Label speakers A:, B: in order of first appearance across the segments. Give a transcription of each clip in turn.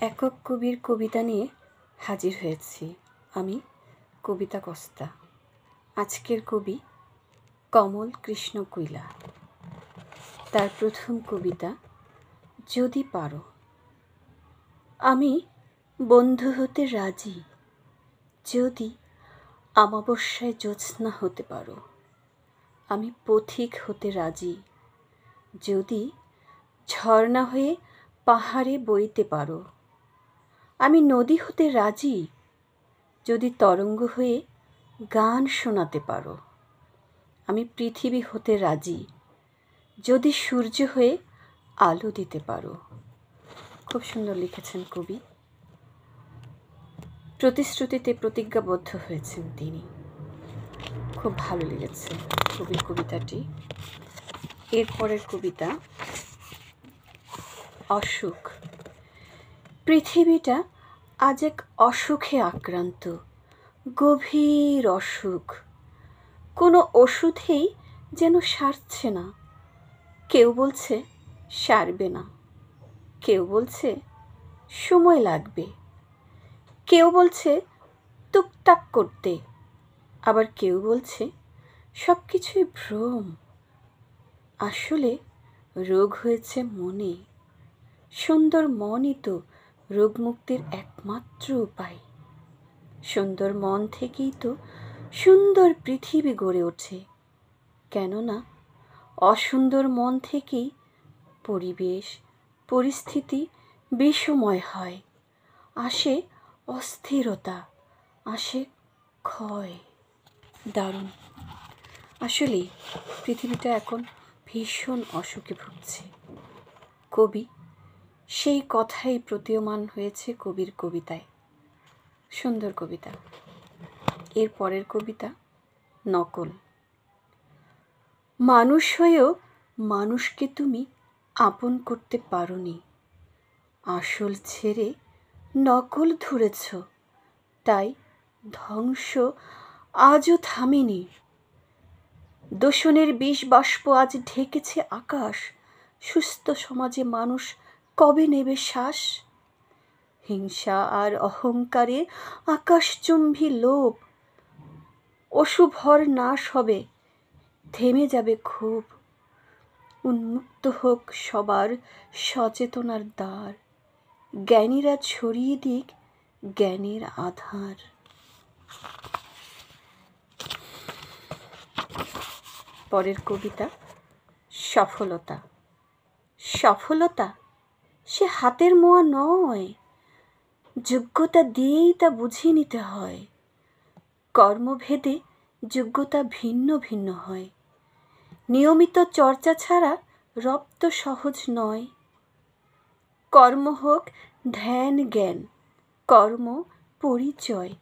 A: একক কবির কবিতা নিয়ে হাজির হয়েছি আমি, কবিতা কস্তা। আজকের কবি কমল কৃষ্ণ কুইলা। তার প্রথম কবিতা যদি পারো। আমি বন্ধু হতে রাজি, যদি অমাবস্যায় জ্যোৎস্না হতে পারো। আমি পথিক হতে রাজি, যদি ঝর্ণা হয়ে পাহাড়ে বইতে পারো। আমি নদী হতে রাজি, যদি তরঙ্গ হয়ে গান শোনাতে পারো। আমি পৃথিবী হতে রাজি, যদি সূর্য হয়ে আলো দিতে পারো। খুব সুন্দর লিখেছেন কবি। প্রতিশ্রুতিতে প্রতিজ্ঞাবদ্ধ হয়েছেন তিনি। খুব ভালো লেগেছে কবির কবিতাটি। এরপরের কবিতা অসুখ। পৃথিবীটা আজ এক অসুখে আক্রান্ত, গভীর অসুখ। কোনো ওষুধেই যেন সারছে না। কেউ বলছে সারবে না, কেউ বলছে সময় লাগবে, কেউ বলছে টুকটাক করতে, আবার কেউ বলছে সব কিছুই ভ্রম। আসলে রোগ হয়েছে মনে। সুন্দর মনই তো রোগমুক্তির একমাত্র উপায়। সুন্দর মন থেকেই তো সুন্দর পৃথিবী গড়ে ওঠে। কেননা অসুন্দর মন থেকেই পরিবেশ পরিস্থিতি বিষময় হয়। আসে অস্থিরতা, আসে ক্ষয়। দারুণ। আসলে পৃথিবীটা এখন ভীষণ অসুখে ভুগছে। কবি সেই কথাই প্রতীয়মান হয়েছে কবির কবিতায়। সুন্দর কবিতা। এর পরের কবিতা নকল। মানুষ হয়েও মানুষকে তুমি আপন করতে পারোনি। আসল ছেড়ে নকল ধরেছ, তাই ধ্বংস আজও থামেনি। দূষণের বিষ বাষ্প আজ ঢেকেছে আকাশ। সুস্থ সমাজে মানুষ কবে নেবে শ্বাস? হিংসা আর অহংকারে আকাশচুম্বী লোভ। অশুভর নাশ হবে, থেমে যাবে খুব। উন্মুক্ত হোক সবার সচেতনার দ্বার। জ্ঞানীরা ছড়িয়ে দিক জ্ঞানের আধার। পরের কবিতা সফলতা। সফলতা সে হাতের মোয়া নয়, যোগ্যতা দিয়েই তা বুঝিয়ে নিতে হয়। কর্মভেদে যোগ্যতা ভিন্ন ভিন্ন হয়। নিয়মিত চর্চা ছাড়া রপ্ত সহজ নয়। কর্ম হোক ধ্যান জ্ঞান, কর্ম পরিচয়।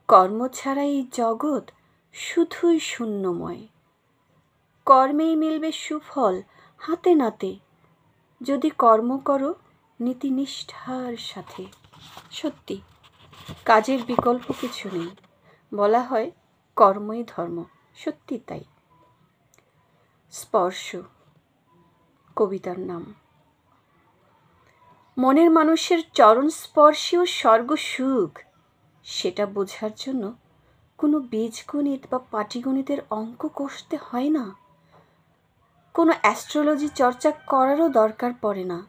A: কর্ম ছাড়া এই জগৎ শুধুই শূন্যময়। কর্মেই মিলবে সুফল হাতে নাতে, যদি কর্ম করো নীতিনিষ্ঠার সাথে। সত্যি কাজের বিকল্প কিছু নেই। বলা হয় কর্মই ধর্ম, সত্যি তাই। স্পর্শ কবিতার নাম। মনের মানুষের চরণ স্পর্শেও স্বর্গ সুখ। সেটা বোঝার জন্য কোনো বীজগণিত বা পাটিগণিতের অঙ্ক কষতে হয় না। কোনো অ্যাস্ট্রোলজি চর্চা করারও দরকার পড়ে না।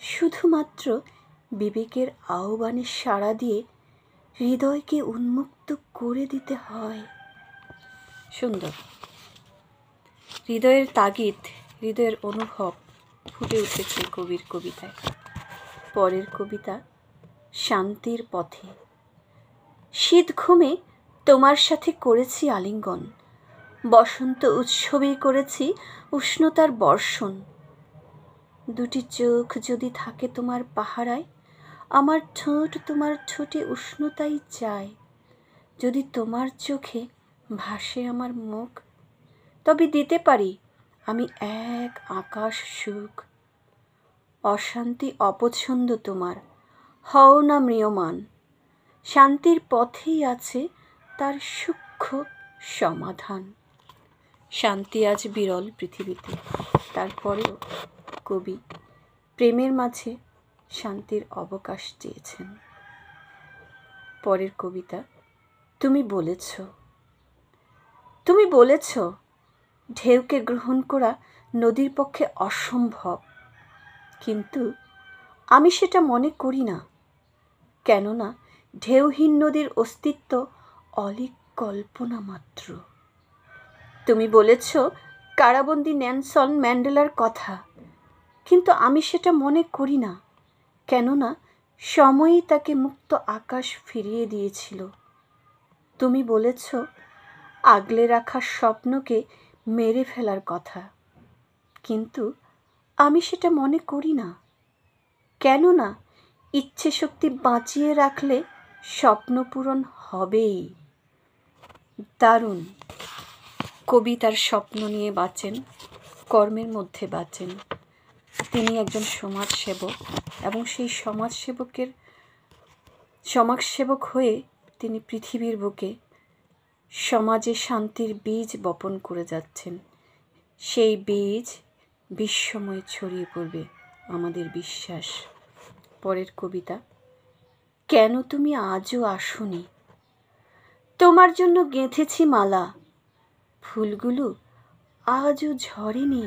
A: শুধুমাত্র বিবেকের আহ্বানে সাড়া দিয়ে হৃদয়কে উন্মুক্ত করে দিতে হয়। সুন্দর। হৃদয়ের তাগিদ, হৃদয়ের অনুভব ফুটে উঠেছে কবির কবিতায়। পরের কবিতা শান্তির পথে। শীত ঘুমে তোমার সাথে করেছি আলিঙ্গন। বসন্ত উৎসবে করেছি উষ্ণতার বর্ষণ। দুটি চোখ যদি থাকে তোমার পাহারায়, আমার ঠোঁট তোমার ঠোঁটে উষ্ণতাই চায়। যদি তোমার চোখে ভাসে আমার মুখ, তবে দিতে পারি আমি এক আকাশ সুখ। অশান্তি অপছন্দ তোমার, হও না ম্রিয়মান। শান্তির পথেই আছে তার সূক্ষ্ম সমাধান। শান্তি আজ বিরল পৃথিবীতে। তারপরেও কবি প্রেমের মাঝে শান্তির অবকাশ চেয়েছেন। পরের কবিতা। তুমি বলেছ ঢেউকে গ্রহণ করা নদীর পক্ষে অসম্ভব, কিন্তু আমি সেটা মনে করি না, কেননা ঢেউহীন নদীর অস্তিত্ব অলীক কল্পনা মাত্র। তুমি বলেছ কারাবন্দী নেলসন ম্যান্ডেলার কথা, কিন্তু আমি সেটা মনে করি না, কেননা সময়ই তাকে মুক্ত আকাশ ফিরিয়ে দিয়েছিল। তুমি বলেছ আগলে রাখা স্বপ্নকে মেরে ফেলার কথা, কিন্তু আমি সেটা মনে করি না, কেননা ইচ্ছে শক্তি বাঁচিয়ে রাখলে স্বপ্ন পূরণ হবেই। দারুণ। কবি তার স্বপ্ন নিয়ে বাঁচেন, কর্মের মধ্যে বাঁচেন। তিনি একজন সমাজসেবক এবং সেই সমাজসেবক হয়ে তিনি পৃথিবীর বুকে সমাজে শান্তির বীজ বপন করে যাচ্ছেন। সেই বীজ বিশ্বময় ছড়িয়ে পড়বে, আমাদের বিশ্বাস। পরের কবিতা। কেন তুমি আজও আসোনি? তোমার জন্য গেঁথেছি মালা, ফুলগুলো আজও ঝরেনি।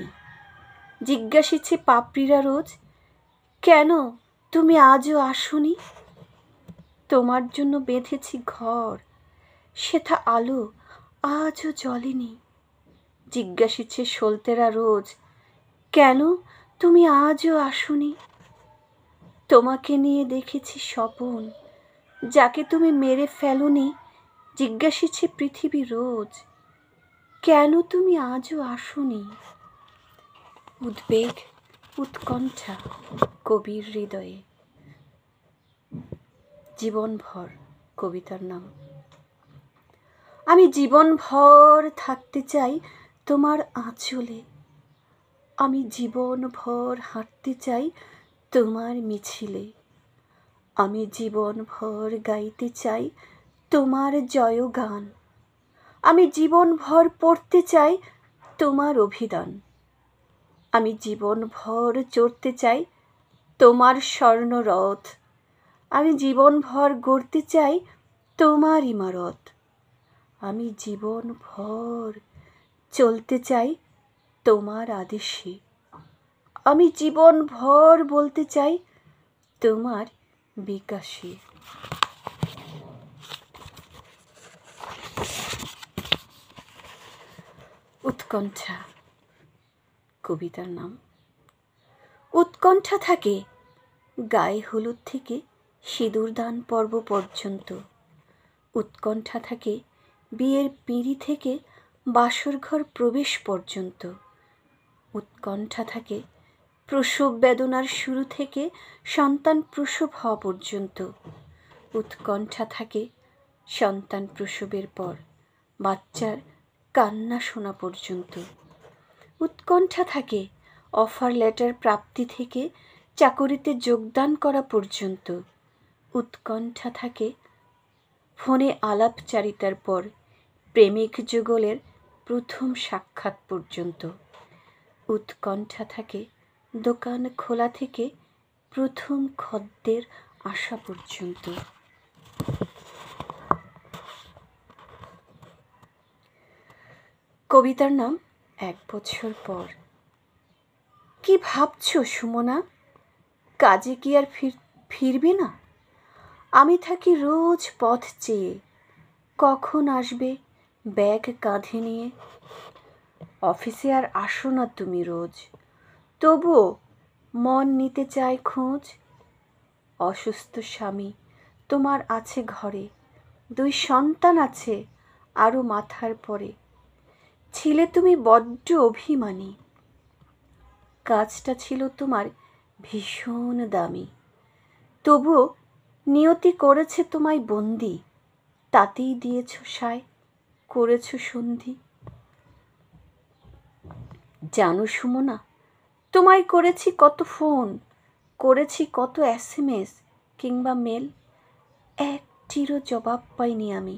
A: জিজ্ঞাসিছে পাপড়িরা রোজ, কেন তুমি আজও আসোনি? তোমার জন্য বেঁধেছি ঘর, সেথা আলো আজও জ্বলেনি। জিজ্ঞাসিছে সলতেরা রোজ, কেন তুমি আজও আসোনি? তোমাকে নিয়ে দেখেছি স্বপন, যাকে তুমি মেরে ফেলোনি। জিজ্ঞাসিছে পৃথিবী রোজ, কেন তুমি আজও আসোনি? উদ্বেগ, উৎকণ্ঠা কবির হৃদয়ে। জীবনভর কবিতার নাম। আমি জীবনভর থাকতে চাই তোমার আঁচলে, আমি জীবনভর হাঁটতে চাই তোমার মিছিলে, আমি জীবনভর গাইতে চাই তোমার জয়গান, আমি জীবনভর পড়তে চাই তোমার অভিধান, আমি জীবনভর চড়তে চাই তোমার স্বর্ণরথ, আমি জীবনভর গড়তে চাই তোমার ইমারত, আমি জীবনভর চলতে চাই তোমার আদেশে, আমি জীবনভর বলতে চাই তোমার বিকাশে। উৎকণ্ঠা কবিতার নাম। উৎকণ্ঠা থাকে গায়ে হলুদ থেকে সিঁদুরদান পর্ব পর্যন্ত, উৎকণ্ঠা থাকে বিয়ের পিঁড়ি থেকে বাসরঘর প্রবেশ পর্যন্ত, উৎকণ্ঠা থাকে প্রসব বেদনার শুরু থেকে সন্তান প্রসব হওয়া পর্যন্ত, উৎকণ্ঠা থাকে সন্তান প্রসবের পর বাচ্চার কান্না শোনা পর্যন্ত, উৎকণ্ঠা থাকে অফার লেটার প্রাপ্তি থেকে চাকরিতে যোগদান করা পর্যন্ত, উৎকণ্ঠা থাকে ফোনে আলাপচারিতার পর প্রেমিক যুগলের প্রথম সাক্ষাৎ পর্যন্ত, উৎকণ্ঠা থাকে দোকান খোলা থেকে প্রথম খদ্দের আসা পর্যন্ত। কবিতার নাম ১ বছর পর। কি ভাবছো সুমনা? কাজে কি আর ফিরবে না? আমি থাকি রোজ পথ চেয়ে, কখন আসবে ব্যাগ কাঁধে নিয়ে। অফিসে আর আসো না তুমি রোজ, তবুও মন নিতে চায় খোঁজ। অসুস্থ স্বামী তোমার আছে ঘরে, 2 সন্তান আছে আরও মাথার পরে। ছিলে তুমি বড্ড অভিমানী, কাজটা ছিল তোমার ভীষণ দামি, তবুও নিয়তি করেছে তোমায় বন্দি, তাতেই দিয়েছ সায়, করেছ সন্ধি। জানো সুমনা, তোমায় করেছি কত ফোন, করেছি কত SMS কিংবা মেল, একটিরও জবাব পাইনি আমি,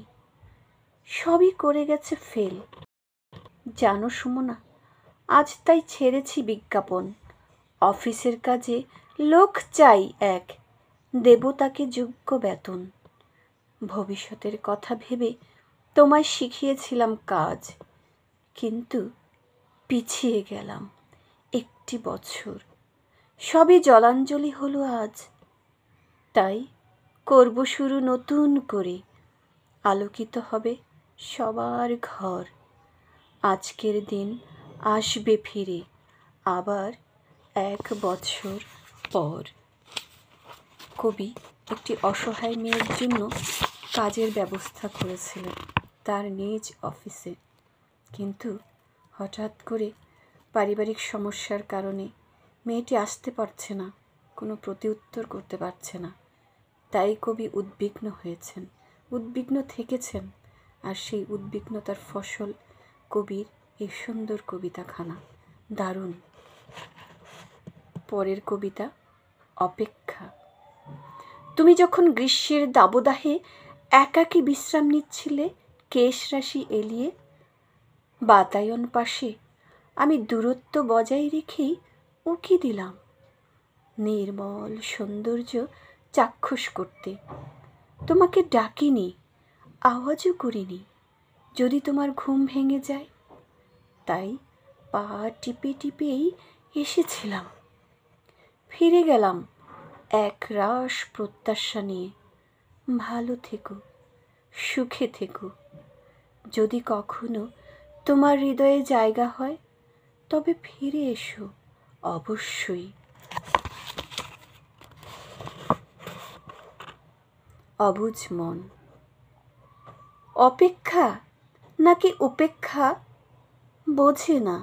A: সবই করে গেছে ফেল। জানো সুমনা, আজ তাই ছেড়েছি বিজ্ঞাপন, অফিসের কাজে লোক চাই এক, দেব তাকে যোগ্য বেতন। ভবিষ্যতের কথা ভেবে তোমায় শিখিয়েছিলাম কাজ, কিন্তু পিছিয়ে গেলাম 1 বছর। সবই জলাঞ্জলি হলো আজ। তাই করব শুরু নতুন করে, আলোকিত হবে সবার ঘর। আজকের দিন আসবে ফিরে আবার 1 বছর পর। কবি একটি অসহায় মেয়ের জন্য কাজের ব্যবস্থা করেছিলেন তার নিজ অফিসে, কিন্তু হঠাৎ করে পারিবারিক সমস্যার কারণে মেয়েটি আসতে পারছে না, কোনো প্রতিউত্তর করতে পারছে না। তাই কবি উদ্বিগ্ন হয়েছেন, উদ্বিগ্ন থেকেছেন, আর সেই উদ্বিগ্নতার ফসল কবির এই সুন্দর কবিতাখানা। দারুণ। পরের কবিতা, অপেক্ষা। তুমি যখন গ্রীষ্মের দাবদাহে একাকী বিশ্রাম নিচ্ছিলে কেশরাশি এলিয়ে বাতায়ন পাশে, আমি দূরত্ব বজায় রেখেই উকি দিলাম নির্মল সৌন্দর্য চাক্ষুষ করতে। তোমাকে ডাকিনি, আওয়াজও করিনি, যদি তোমার ঘুম ভেঙে যায়। তাই পা টিপে টিপেই এসেছিলাম। ফিরে গেলাম একরাশ প্রত্যাশা নিয়ে। ভালো থেকো, সুখে থেকো। যদি কখনো তোমার হৃদয়ে জায়গা হয়, তবে ফিরে এসো অবশ্যই। অবুঝ মন। অপেক্ষা নাকি উপেক্ষা বোঝে না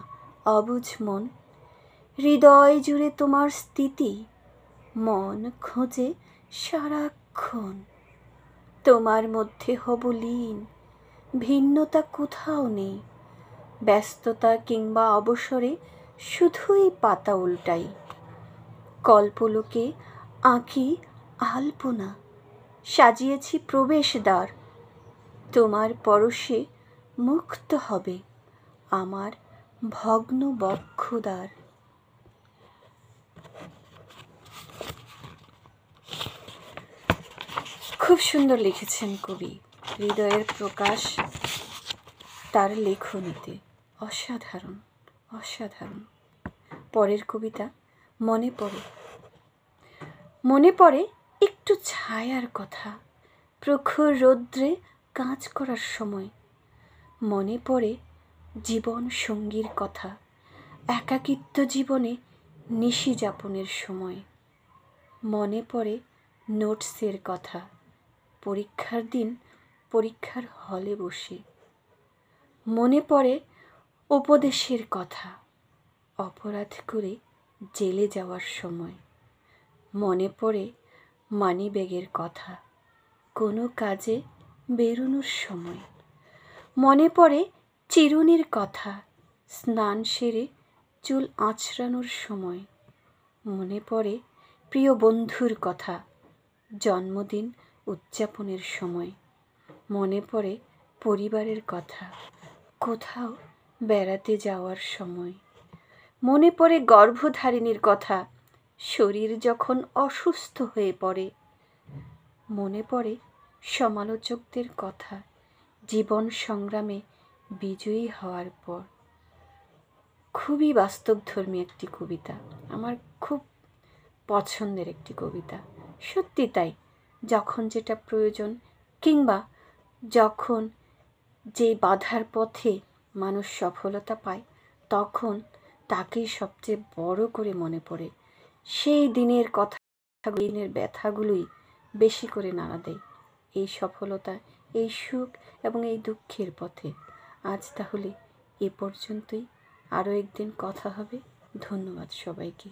A: অবুঝ মন। হৃদয় জুড়ে তোমার স্থিতি মন খোঁজে সারাক্ষণ। তোমার মধ্যে হব লীন, ভিন্নতা কোথাও নেই। ব্যস্ততা কিংবা অবসরে শুধুই পাতা উল্টাই। কল্পলোকে আঁকি আলপনা, সাজিয়েছি প্রবেশদ্বার। তোমার পরশে মুক্ত হবে আমার ভগ্ন বক্ষদ্বার। খুব সুন্দর লিখেছেন কবি, হৃদয়ের প্রকাশ তার লেখনীতে অসাধারণ, অসাধারণ। পরের কবিতা, মনে পড়ে। মনে পড়ে একটু ছায়ার কথা, প্রখর রৌদ্রে কাজ করার সময়। মনে পড়ে জীবন সঙ্গীর কথা, একাকিত্ব জীবনে নিশি যাপনের সময়। মনে পড়ে নোটসের কথা, পরীক্ষার দিন পরীক্ষার হলে বসে। মনে পড়ে উপদেশের কথা, অপরাধ করে জেলে যাওয়ার সময়। মনে পড়ে মানিব্যাগের কথা, কোনো কাজে বেরোনোর সময়। মনে পড়ে চিরুনির কথা, স্নান সেরে চুল আঁচড়ানোর সময়। মনে পড়ে প্রিয় বন্ধুর কথা, জন্মদিন উদযাপনের সময়। মনে পড়ে পরিবারের কথা, কোথাও বেড়াতে যাওয়ার সময়। মনে পড়ে গর্ভধারিণীর কথা, শরীর যখন অসুস্থ হয়ে পড়ে। মনে পড়ে সমালোচকদের কথা, জীবন সংগ্রামে বিজয়ী হওয়ার পর। খুবই বাস্তবধর্মী একটি কবিতা, আমার খুব পছন্দের একটি কবিতা। সত্যি তাই, যখন যেটা প্রয়োজন কিংবা যখন যে বাধার পথে মানুষ সফলতা পায়, তখন তাকেই সবচেয়ে বড় করে মনে পড়ে। সেই দিনের কথা, দিনের ব্যথাগুলোই বেশি করে নাড়া দেয় এই সফলতা, এই সুখ এবং এই দুঃখের পথে। আজ তাহলে এ পর্যন্তই, আরও একদিন কথা হবে। ধন্যবাদ সবাইকে।